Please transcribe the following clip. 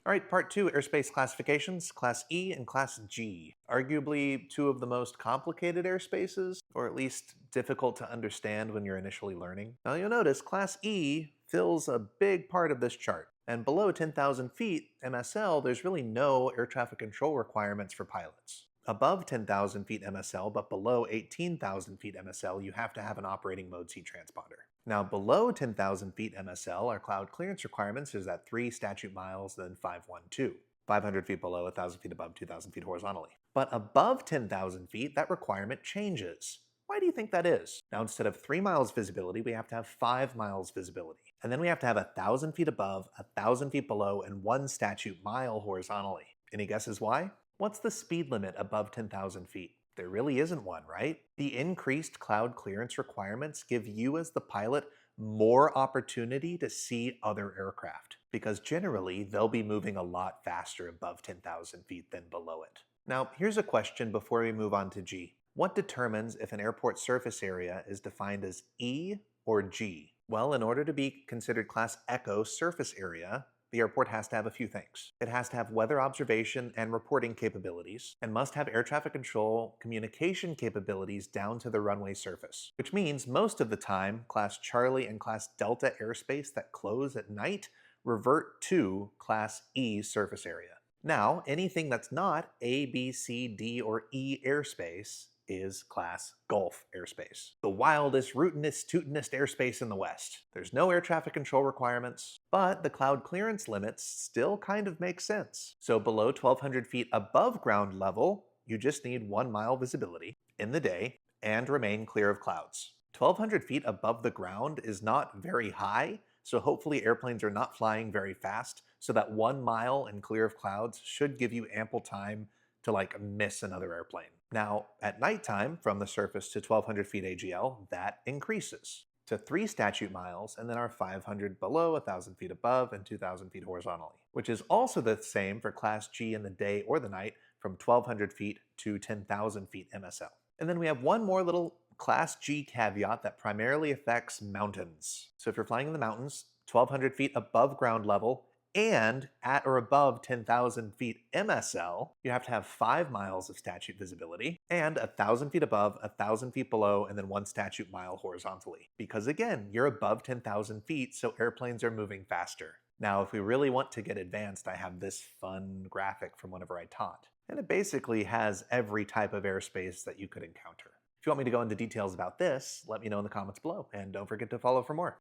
All right, part two, airspace classifications, Class E and Class G. Arguably two of the most complicated airspaces, or at least difficult to understand when you're initially learning. Now you'll notice Class E fills a big part of this chart. And below 10,000 feet MSL, there's really no air traffic control requirements for pilots. Above 10,000 feet MSL, but below 18,000 feet MSL, you have to have an operating mode C transponder. Now, below 10,000 feet MSL, our cloud clearance requirements is at 3 statute miles, then 512. 500 feet below, 1,000 feet above, 2,000 feet horizontally. But above 10,000 feet, that requirement changes. Why do you think that is? Now, instead of 3 miles visibility, we have to have 5 miles visibility. And then we have to have 1,000 feet above, 1,000 feet below, and 1 statute mile horizontally. Any guesses why? What's the speed limit above 10,000 feet? There really isn't one, right? The increased cloud clearance requirements give you as the pilot more opportunity to see other aircraft, because generally they'll be moving a lot faster above 10,000 feet than below it. Now, here's a question before we move on to G. What determines if an airport surface area is defined as E or G? Well, in order to be considered Class Echo surface area, the airport has to have a few things. It has to have weather observation and reporting capabilities, and must have air traffic control communication capabilities down to the runway surface. Which means most of the time, Class Charlie and Class Delta airspace that close at night revert to Class E surface area. Now, anything that's not A, B, C, D, or E airspace is Class Gulf airspace. The wildest, rootinest, tootinest airspace in the West. There's no air traffic control requirements, but the cloud clearance limits still kind of make sense. So below 1,200 feet above ground level, you just need 1 mile visibility in the day and remain clear of clouds. 1,200 feet above the ground is not very high, so hopefully airplanes are not flying very fast, so that 1 mile and clear of clouds should give you ample time to miss another airplane. Now, at nighttime, from the surface to 1,200 feet AGL, that increases to 3 statute miles, and then our 500 below, 1,000 feet above, and 2,000 feet horizontally, which is also the same for Class G in the day or the night from 1,200 feet to 10,000 feet MSL. And then we have one more little Class G caveat that primarily affects mountains. So if you're flying in the mountains, 1,200 feet above ground level, and at or above 10,000 feet MSL, you have to have 5 miles of statute visibility, and 1,000 feet above, 1,000 feet below, and then 1 statute mile horizontally. Because again, you're above 10,000 feet, so airplanes are moving faster. Now, if we really want to get advanced, I have this fun graphic from whenever I taught. And it basically has every type of airspace that you could encounter. If you want me to go into details about this, let me know in the comments below, and don't forget to follow for more.